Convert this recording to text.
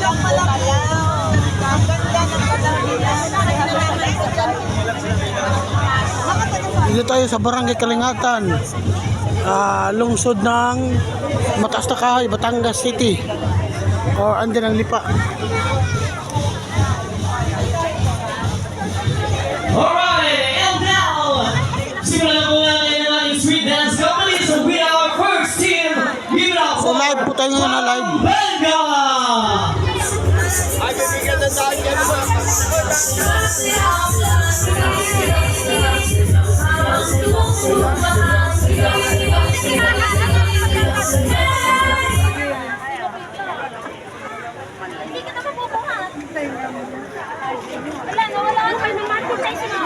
Ang ganda ng palaw nila. Dito tayo sa Barangay Kalingatan, lungsod ng Mataas na Kahoy, Batangas City, o andyan ang Lipa. Alright, and now, simulan po natin ang ating street dance company. So with our first team, give it up So live po tayo ngayon na live. Benga! Ay, bibigyan na tayo yan ba? Hindi ka na mabubuhat. Wala na, wala kayo ng market size na.